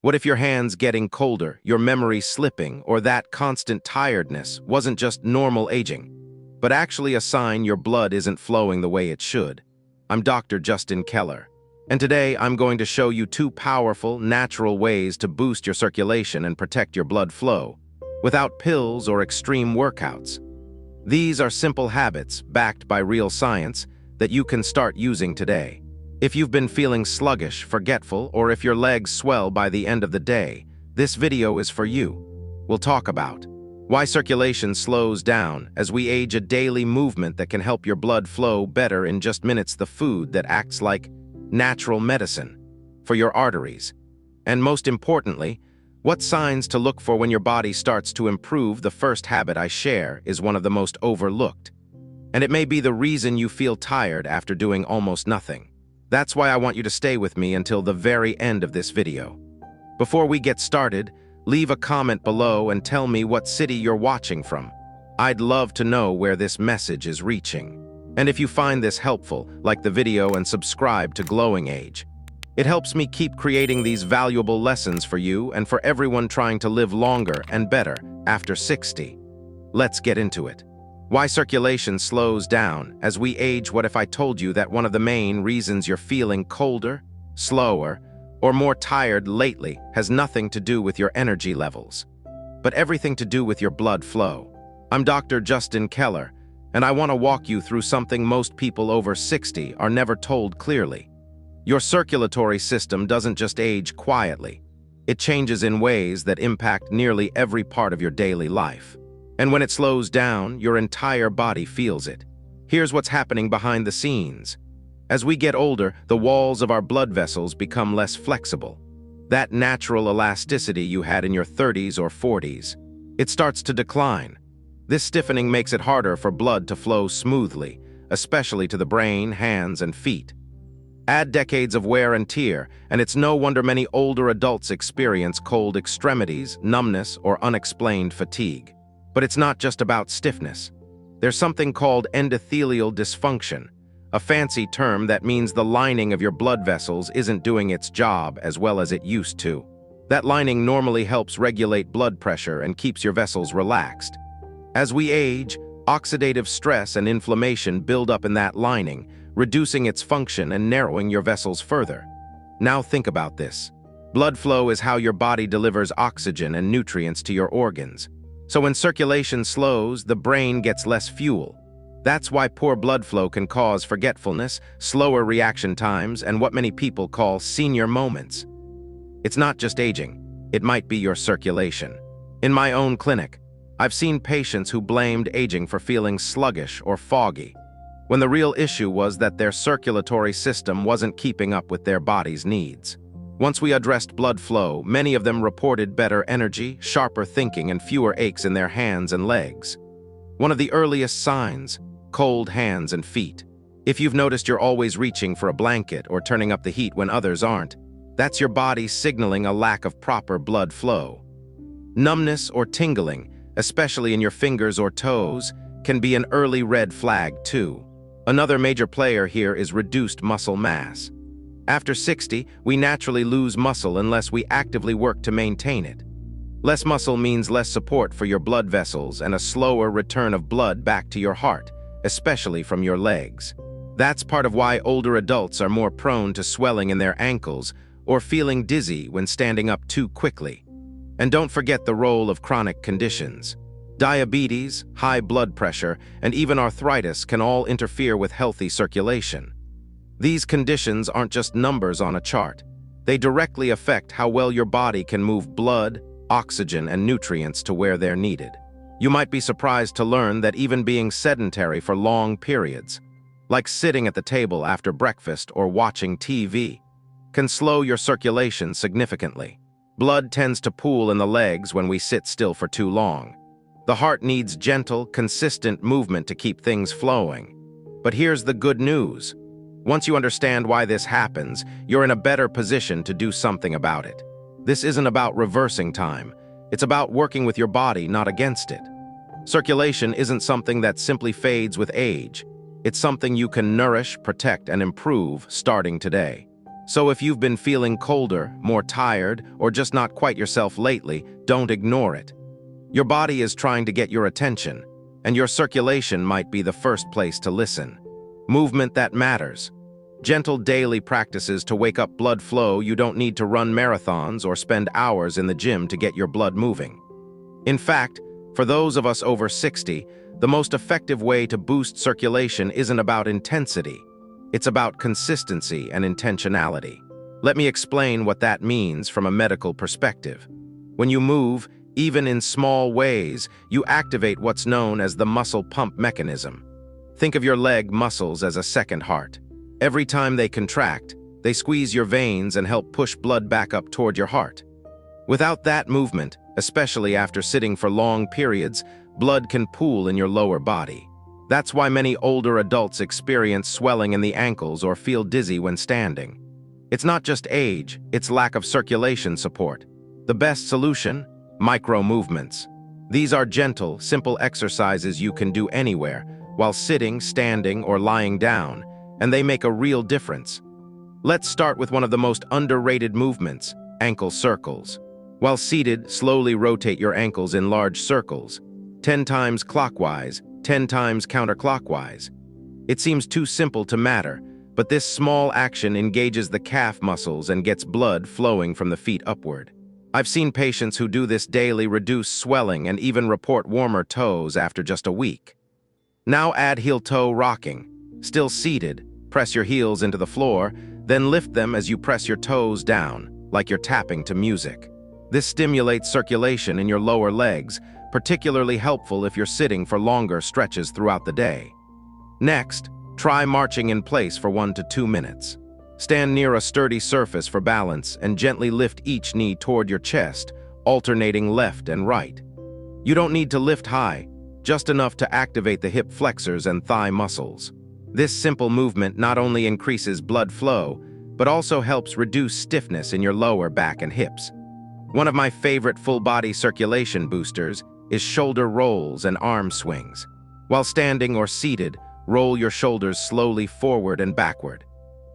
What if your hands getting colder, your memory slipping, or that constant tiredness wasn't just normal aging, but actually a sign your blood isn't flowing the way it should? I'm Dr. Justin Keller, and today I'm going to show you two powerful, natural ways to boost your circulation and protect your blood flow, without pills or extreme workouts. These are simple habits, backed by real science, that you can start using today. If you've been feeling sluggish, forgetful, or if your legs swell by the end of the day, this video is for you. We'll talk about why circulation slows down as we age, a daily movement that can help your blood flow better in just minutes, the food that acts like natural medicine for your arteries, and most importantly, what signs to look for when your body starts to improve. The first habit I share is one of the most overlooked, and it may be the reason you feel tired after doing almost nothing. That's why I want you to stay with me until the very end of this video. Before we get started, leave a comment below and tell me what city you're watching from. I'd love to know where this message is reaching. And if you find this helpful, like the video and subscribe to Glowing Age. It helps me keep creating these valuable lessons for you and for everyone trying to live longer and better after 60. Let's get into it. Why circulation slows down as we age. What if I told you that one of the main reasons you're feeling colder, slower, or more tired lately has nothing to do with your energy levels, but everything to do with your blood flow? I'm Dr. Justin Keller, and I want to walk you through something most people over 60 are never told clearly. Your circulatory system doesn't just age quietly. It changes in ways that impact nearly every part of your daily life. And when it slows down, your entire body feels it. Here's what's happening behind the scenes. As we get older, the walls of our blood vessels become less flexible. That natural elasticity you had in your 30s or 40s, it starts to decline. This stiffening makes it harder for blood to flow smoothly, especially to the brain, hands, and feet. Add decades of wear and tear, and it's no wonder many older adults experience cold extremities, numbness, or unexplained fatigue. But it's not just about stiffness. There's something called endothelial dysfunction, a fancy term that means the lining of your blood vessels isn't doing its job as well as it used to. That lining normally helps regulate blood pressure and keeps your vessels relaxed. As we age, oxidative stress and inflammation build up in that lining, reducing its function and narrowing your vessels further. Now think about this. Blood flow is how your body delivers oxygen and nutrients to your organs. So when circulation slows, the brain gets less fuel. That's why poor blood flow can cause forgetfulness, slower reaction times, and what many people call senior moments. It's not just aging, it might be your circulation. In my own clinic, I've seen patients who blamed aging for feeling sluggish or foggy, when the real issue was that their circulatory system wasn't keeping up with their body's needs. Once we addressed blood flow, many of them reported better energy, sharper thinking, and fewer aches in their hands and legs. One of the earliest signs: cold hands and feet. If you've noticed you're always reaching for a blanket or turning up the heat when others aren't, that's your body signaling a lack of proper blood flow. Numbness or tingling, especially in your fingers or toes, can be an early red flag too. Another major player here is reduced muscle mass. After 60, we naturally lose muscle unless we actively work to maintain it. Less muscle means less support for your blood vessels and a slower return of blood back to your heart, especially from your legs. That's part of why older adults are more prone to swelling in their ankles or feeling dizzy when standing up too quickly. And don't forget the role of chronic conditions. Diabetes, high blood pressure, and even arthritis can all interfere with healthy circulation. These conditions aren't just numbers on a chart. They directly affect how well your body can move blood, oxygen, and nutrients to where they're needed. You might be surprised to learn that even being sedentary for long periods, like sitting at the table after breakfast or watching TV, can slow your circulation significantly. Blood tends to pool in the legs when we sit still for too long. The heart needs gentle, consistent movement to keep things flowing. But here's the good news. Once you understand why this happens, you're in a better position to do something about it. This isn't about reversing time. It's about working with your body, not against it. Circulation isn't something that simply fades with age. It's something you can nourish, protect, and improve starting today. So if you've been feeling colder, more tired, or just not quite yourself lately, don't ignore it. Your body is trying to get your attention, and your circulation might be the first place to listen. Movement that matters. Gentle daily practices to wake up blood flow. You don't need to run marathons or spend hours in the gym to get your blood moving. In fact, for those of us over 60, the most effective way to boost circulation isn't about intensity. It's about consistency and intentionality. Let me explain what that means from a medical perspective. When you move, even in small ways, you activate what's known as the muscle pump mechanism. Think of your leg muscles as a second heart. Every time they contract, they squeeze your veins and help push blood back up toward your heart. Without that movement, especially after sitting for long periods, blood can pool in your lower body. That's why many older adults experience swelling in the ankles or feel dizzy when standing. It's not just age, it's lack of circulation support. The best solution? Micro movements. These are gentle, simple exercises you can do anywhere, while sitting, standing, or lying down, and they make a real difference. Let's start with one of the most underrated movements, ankle circles. While seated, slowly rotate your ankles in large circles, 10 times clockwise, 10 times counterclockwise. It seems too simple to matter, but this small action engages the calf muscles and gets blood flowing from the feet upward. I've seen patients who do this daily reduce swelling and even report warmer toes after just a week. Now add heel-toe rocking. Still seated, press your heels into the floor, then lift them as you press your toes down, like you're tapping to music. This stimulates circulation in your lower legs, particularly helpful if you're sitting for longer stretches throughout the day. Next, try marching in place for 1 to 2 minutes. Stand near a sturdy surface for balance and gently lift each knee toward your chest, alternating left and right. You don't need to lift high, just enough to activate the hip flexors and thigh muscles. This simple movement not only increases blood flow, but also helps reduce stiffness in your lower back and hips. One of my favorite full-body circulation boosters is shoulder rolls and arm swings. While standing or seated, roll your shoulders slowly forward and backward.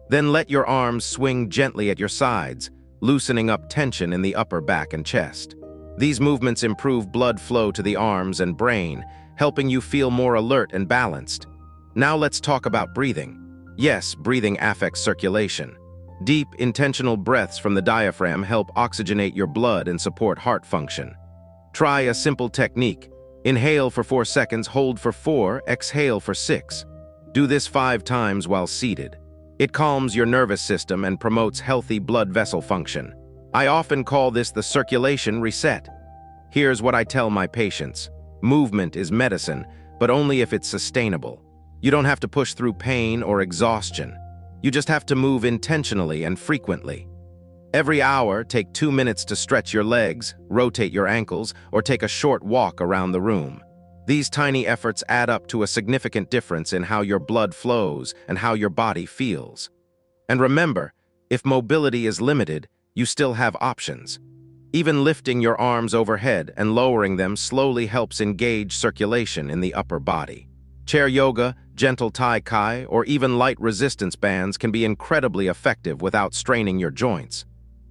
Then let your arms swing gently at your sides, loosening up tension in the upper back and chest. These movements improve blood flow to the arms and brain, helping you feel more alert and balanced. Now let's talk about breathing. Yes, breathing affects circulation. Deep, intentional breaths from the diaphragm help oxygenate your blood and support heart function. Try a simple technique. Inhale for 4 seconds, hold for 4, exhale for 6. Do this 5 times while seated. It calms your nervous system and promotes healthy blood vessel function. I often call this the circulation reset. Here's what I tell my patients. Movement is medicine, but only if it's sustainable. You don't have to push through pain or exhaustion. You just have to move intentionally and frequently. Every hour, take 2 minutes to stretch your legs, rotate your ankles, or take a short walk around the room. These tiny efforts add up to a significant difference in how your blood flows and how your body feels. And remember, if mobility is limited, you still have options. Even lifting your arms overhead and lowering them slowly helps engage circulation in the upper body. Chair yoga, gentle tai chi, or even light resistance bands can be incredibly effective without straining your joints.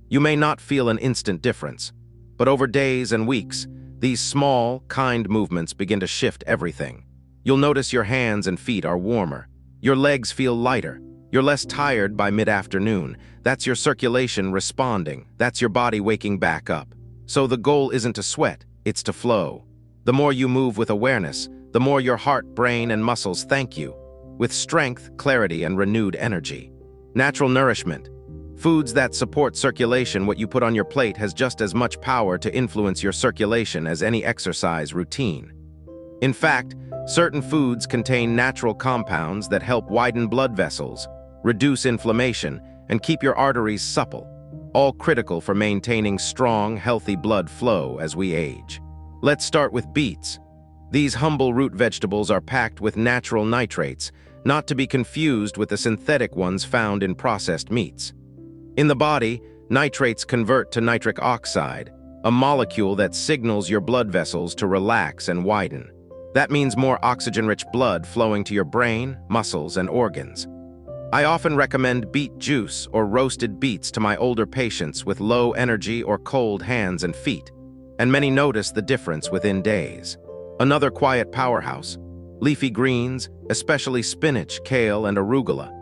You may not feel an instant difference, but over days and weeks, these small, kind movements begin to shift everything. You'll notice your hands and feet are warmer. Your legs feel lighter. You're less tired by mid-afternoon. That's your circulation responding. That's your body waking back up. So the goal isn't to sweat, it's to flow. The more you move with awareness, the more your heart, brain, and muscles thank you, with strength, clarity, and renewed energy. Natural nourishment. Foods that support circulation. What you put on your plate has just as much power to influence your circulation as any exercise routine. In fact, certain foods contain natural compounds that help widen blood vessels, reduce inflammation, and keep your arteries supple, all critical for maintaining strong, healthy blood flow as we age. Let's start with beets. These humble root vegetables are packed with natural nitrates, not to be confused with the synthetic ones found in processed meats. In the body, nitrates convert to nitric oxide, a molecule that signals your blood vessels to relax and widen. That means more oxygen-rich blood flowing to your brain, muscles, and organs. I often recommend beet juice or roasted beets to my older patients with low energy or cold hands and feet, and many notice the difference within days. Another quiet powerhouse: leafy greens, especially spinach, kale, and arugula.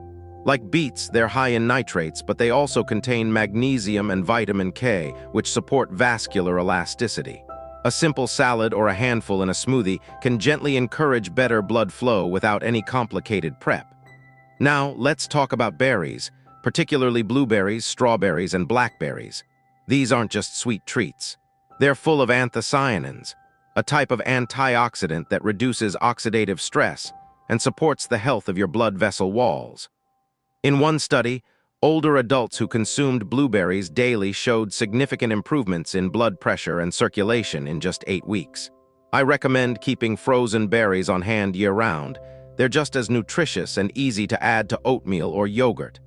Like beets, they're high in nitrates, but they also contain magnesium and vitamin K, which support vascular elasticity. A simple salad or a handful in a smoothie can gently encourage better blood flow without any complicated prep. Now, let's talk about berries, particularly blueberries, strawberries, and blackberries. These aren't just sweet treats. They're full of anthocyanins, a type of antioxidant that reduces oxidative stress and supports the health of your blood vessel walls. In one study, older adults who consumed blueberries daily showed significant improvements in blood pressure and circulation in just 8 weeks. I recommend keeping frozen berries on hand year-round. They're just as nutritious and easy to add to oatmeal or yogurt.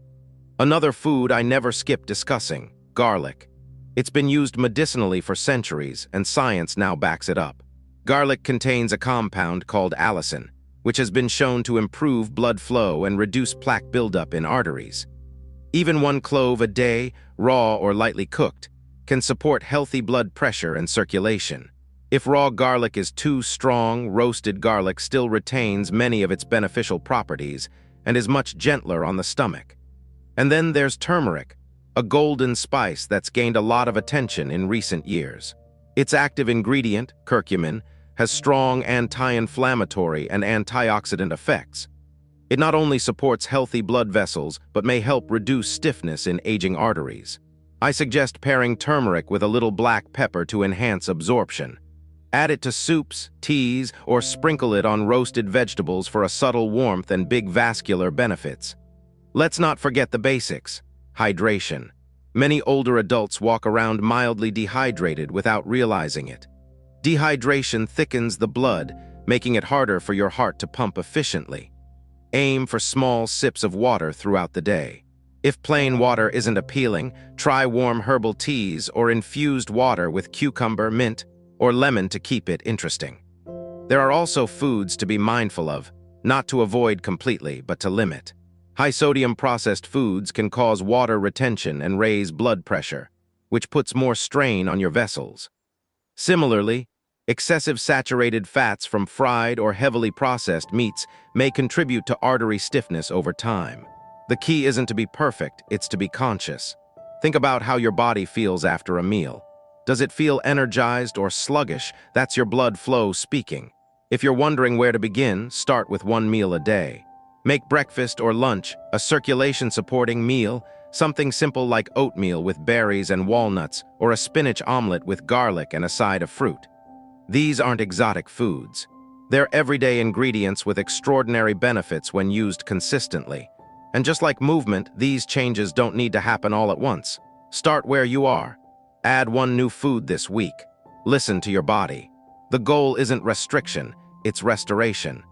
Another food I never skip discussing: garlic. It's been used medicinally for centuries, and science now backs it up. Garlic contains a compound called allicin, which has been shown to improve blood flow and reduce plaque buildup in arteries. Even one clove a day, raw or lightly cooked, can support healthy blood pressure and circulation. If raw garlic is too strong, roasted garlic still retains many of its beneficial properties and is much gentler on the stomach. And then there's turmeric, a golden spice that's gained a lot of attention in recent years. Its active ingredient, curcumin, has strong anti-inflammatory and antioxidant effects. It not only supports healthy blood vessels, but may help reduce stiffness in aging arteries. I suggest pairing turmeric with a little black pepper to enhance absorption. Add it to soups, teas, or sprinkle it on roasted vegetables for a subtle warmth and big vascular benefits. Let's not forget the basics: hydration. Many older adults walk around mildly dehydrated without realizing it. Dehydration thickens the blood, making it harder for your heart to pump efficiently. Aim for small sips of water throughout the day. If plain water isn't appealing, try warm herbal teas or infused water with cucumber, mint, or lemon to keep it interesting. There are also foods to be mindful of, not to avoid completely, but to limit. High-sodium processed foods can cause water retention and raise blood pressure, which puts more strain on your vessels. Similarly, excessive saturated fats from fried or heavily processed meats may contribute to artery stiffness over time. The key isn't to be perfect, it's to be conscious. Think about how your body feels after a meal. Does it feel energized or sluggish? That's your blood flow speaking. If you're wondering where to begin, start with one meal a day. Make breakfast or lunch a circulation-supporting meal, something simple like oatmeal with berries and walnuts, or a spinach omelet with garlic and a side of fruit. These aren't exotic foods. They're everyday ingredients with extraordinary benefits when used consistently. And just like movement, these changes don't need to happen all at once. Start where you are. Add one new food this week. Listen to your body. The goal isn't restriction, it's restoration.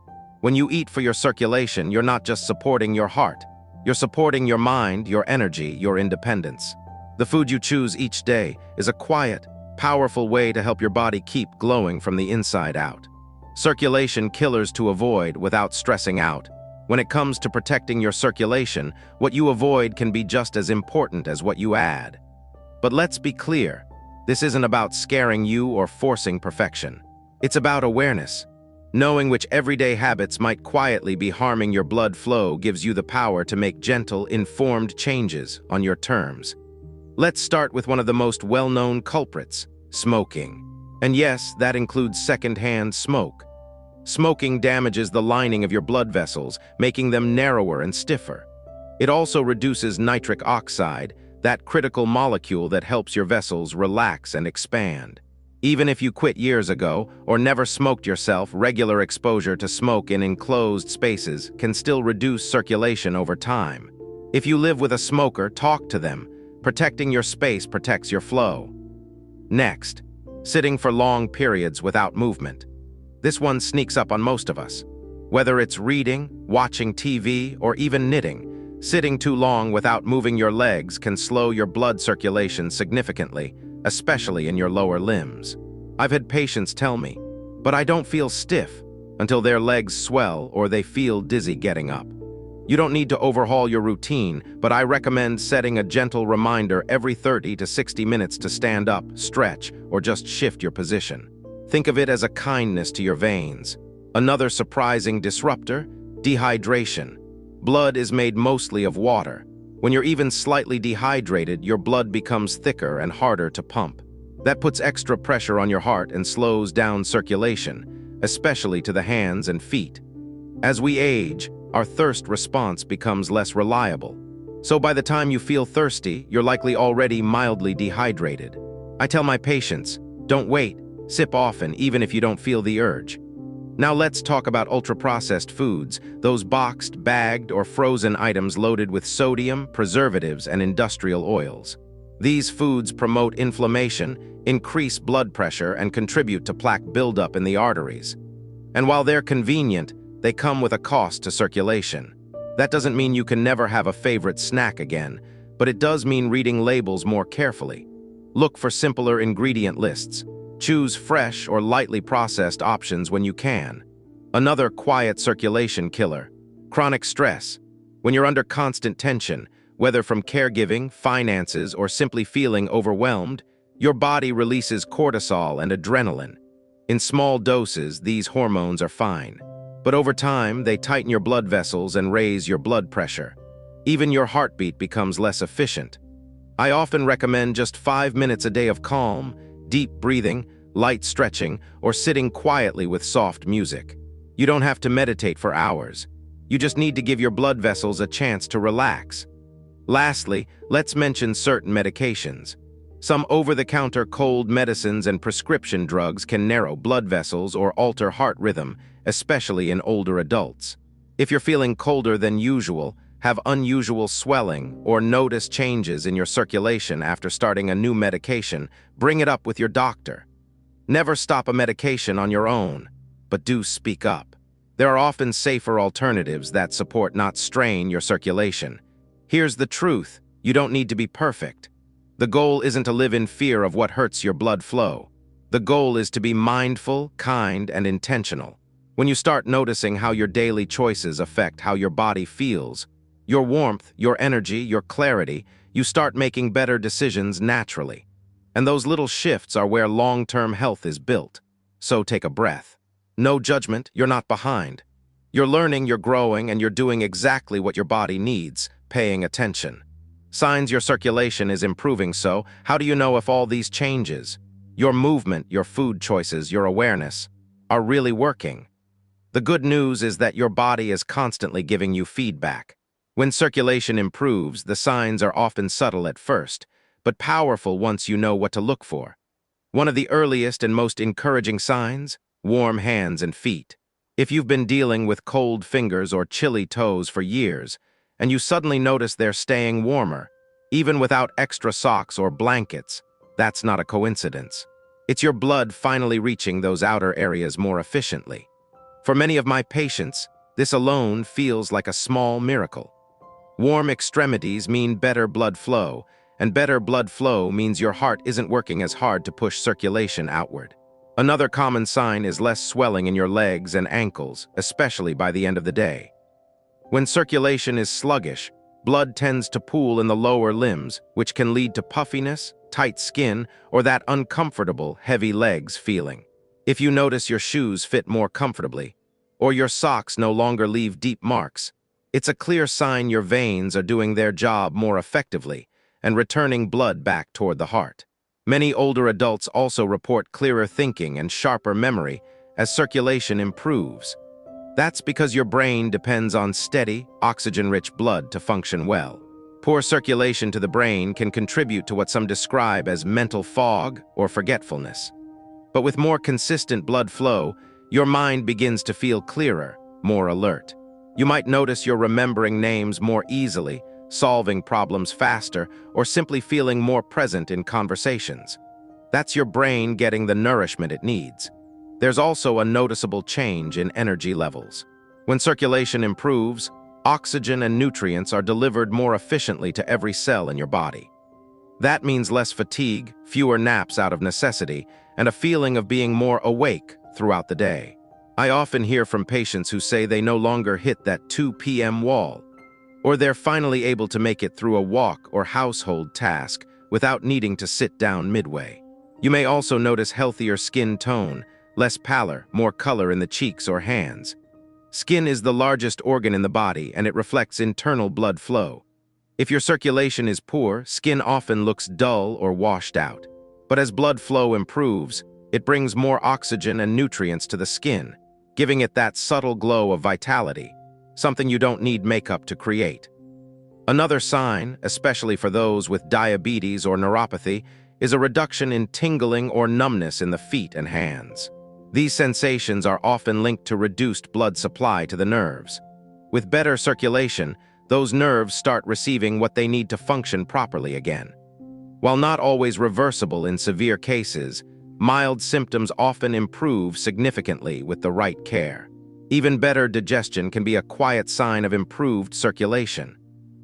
When you eat for your circulation, you're not just supporting your heart. You're supporting your mind, your energy, your independence. The food you choose each day is a quiet, powerful way to help your body keep glowing from the inside out. Circulation killers to avoid without stressing out. When it comes to protecting your circulation, what you avoid can be just as important as what you add. But let's be clear, this isn't about scaring you or forcing perfection. It's about awareness. Knowing which everyday habits might quietly be harming your blood flow gives you the power to make gentle, informed changes on your terms. Let's start with one of the most well-known culprits: smoking. And yes, that includes secondhand smoke. Smoking damages the lining of your blood vessels, making them narrower and stiffer. It also reduces nitric oxide, that critical molecule that helps your vessels relax and expand. Even if you quit years ago or never smoked yourself, regular exposure to smoke in enclosed spaces can still reduce circulation over time. If you live with a smoker, talk to them. Protecting your space protects your flow. Next, sitting for long periods without movement. This one sneaks up on most of us. Whether it's reading, watching TV, or even knitting, sitting too long without moving your legs can slow your blood circulation significantly, especially in your lower limbs. I've had patients tell me, "But I don't feel stiff," until their legs swell or they feel dizzy getting up. You don't need to overhaul your routine, but I recommend setting a gentle reminder every 30 to 60 minutes to stand up, stretch, or just shift your position. Think of it as a kindness to your veins. Another surprising disruptor: dehydration. Blood is made mostly of water. When you're even slightly dehydrated, your blood becomes thicker and harder to pump. That puts extra pressure on your heart and slows down circulation, especially to the hands and feet. As we age, our thirst response becomes less reliable. So by the time you feel thirsty, you're likely already mildly dehydrated. I tell my patients, don't wait, sip often even if you don't feel the urge. Now let's talk about ultra-processed foods, those boxed, bagged, or frozen items loaded with sodium, preservatives, and industrial oils. These foods promote inflammation, increase blood pressure, and contribute to plaque buildup in the arteries. And while they're convenient, they come with a cost to circulation. That doesn't mean you can never have a favorite snack again, but it does mean reading labels more carefully. Look for simpler ingredient lists. Choose fresh or lightly processed options when you can. Another quiet circulation killer: chronic stress. When you're under constant tension, whether from caregiving, finances, or simply feeling overwhelmed, your body releases cortisol and adrenaline. In small doses, these hormones are fine. But over time, they tighten your blood vessels and raise your blood pressure. Even your heartbeat becomes less efficient. I often recommend just 5 minutes a day of calm, deep breathing, light stretching, or sitting quietly with soft music. You don't have to meditate for hours. You just need to give your blood vessels a chance to relax. Lastly, let's mention certain medications. Some over-the-counter cold medicines and prescription drugs can narrow blood vessels or alter heart rhythm, especially in older adults. If you're feeling colder than usual, have unusual swelling, or notice changes in your circulation after starting a new medication, bring it up with your doctor. Never stop a medication on your own, but do speak up. There are often safer alternatives that support, not strain, your circulation. Here's the truth: you don't need to be perfect. The goal isn't to live in fear of what hurts your blood flow. The goal is to be mindful, kind, and intentional. When you start noticing how your daily choices affect how your body feels, your warmth, your energy, your clarity, you start making better decisions naturally. And those little shifts are where long-term health is built. So take a breath. No judgment, you're not behind. You're learning, you're growing, and you're doing exactly what your body needs, paying attention. Signs your circulation is improving. So how do you know if all these changes, your movement, your food choices, your awareness, are really working? The good news is that your body is constantly giving you feedback. When circulation improves, the signs are often subtle at first, but powerful once you know what to look for. One of the earliest and most encouraging signs: warm hands and feet. If you've been dealing with cold fingers or chilly toes for years, and you suddenly notice they're staying warmer, even without extra socks or blankets, that's not a coincidence. It's your blood finally reaching those outer areas more efficiently. For many of my patients, this alone feels like a small miracle. Warm extremities mean better blood flow, and better blood flow means your heart isn't working as hard to push circulation outward. Another common sign is less swelling in your legs and ankles, especially by the end of the day. When circulation is sluggish, blood tends to pool in the lower limbs, which can lead to puffiness, tight skin, or that uncomfortable, heavy legs feeling. If you notice your shoes fit more comfortably, or your socks no longer leave deep marks, it's a clear sign your veins are doing their job more effectively and returning blood back toward the heart. Many older adults also report clearer thinking and sharper memory as circulation improves. That's because your brain depends on steady, oxygen-rich blood to function well. Poor circulation to the brain can contribute to what some describe as mental fog or forgetfulness. But with more consistent blood flow, your mind begins to feel clearer, more alert. You might notice you're remembering names more easily, solving problems faster, or simply feeling more present in conversations. That's your brain getting the nourishment it needs. There's also a noticeable change in energy levels. When circulation improves, oxygen and nutrients are delivered more efficiently to every cell in your body. That means less fatigue, fewer naps out of necessity, and a feeling of being more awake throughout the day. I often hear from patients who say they no longer hit that 2 p.m. wall. or they're finally able to make it through a walk or household task without needing to sit down midway. You may also notice healthier skin tone, less pallor, more color in the cheeks or hands. Skin is the largest organ in the body, and it reflects internal blood flow. If your circulation is poor, skin often looks dull or washed out. But as blood flow improves, it brings more oxygen and nutrients to the skin, giving it that subtle glow of vitality, something you don't need makeup to create. Another sign, especially for those with diabetes or neuropathy, is a reduction in tingling or numbness in the feet and hands. These sensations are often linked to reduced blood supply to the nerves. With better circulation, those nerves start receiving what they need to function properly again. While not always reversible in severe cases, mild symptoms often improve significantly with the right care. Even better digestion can be a quiet sign of improved circulation.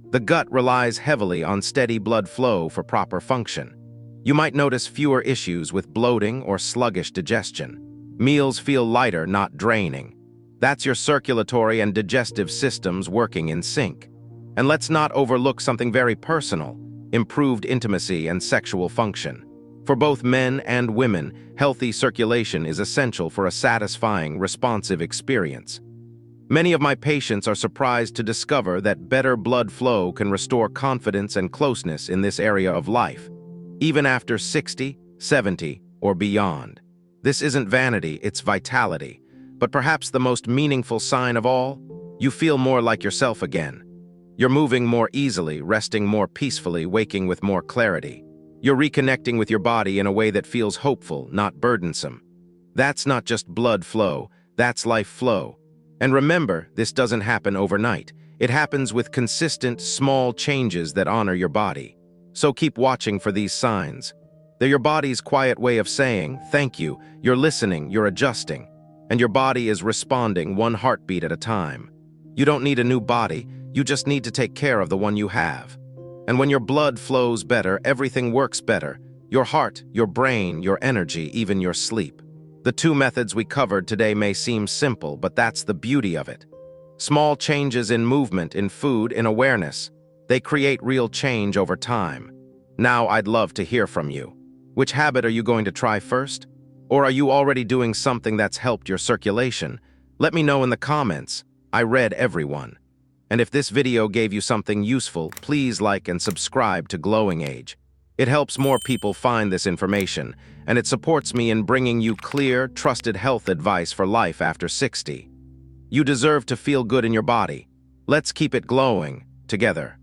The gut relies heavily on steady blood flow for proper function. You might notice fewer issues with bloating or sluggish digestion. Meals feel lighter, not draining. That's your circulatory and digestive systems working in sync. And let's not overlook something very personal: improved intimacy and sexual function. For both men and women, healthy circulation is essential for a satisfying, responsive experience. Many of my patients are surprised to discover that better blood flow can restore confidence and closeness in this area of life, even after 60, 70, or beyond. This isn't vanity, it's vitality. But perhaps the most meaningful sign of all, you feel more like yourself again. You're moving more easily, resting more peacefully, waking with more clarity. You're reconnecting with your body in a way that feels hopeful, not burdensome. That's not just blood flow, that's life flow. And remember, this doesn't happen overnight. It happens with consistent, small changes that honor your body. So keep watching for these signs. They're your body's quiet way of saying, thank you, you're listening, you're adjusting. And your body is responding one heartbeat at a time. You don't need a new body, you just need to take care of the one you have. And when your blood flows better, everything works better. Your heart, your brain, your energy, even your sleep. The two methods we covered today may seem simple, but that's the beauty of it. Small changes in movement, in food, in awareness. They create real change over time. Now I'd love to hear from you. Which habit are you going to try first? Or are you already doing something that's helped your circulation? Let me know in the comments. I read everyone. And if this video gave you something useful, please like and subscribe to Glowing Age. It helps more people find this information, and it supports me in bringing you clear, trusted health advice for life after 60. You deserve to feel good in your body. Let's keep it glowing, together.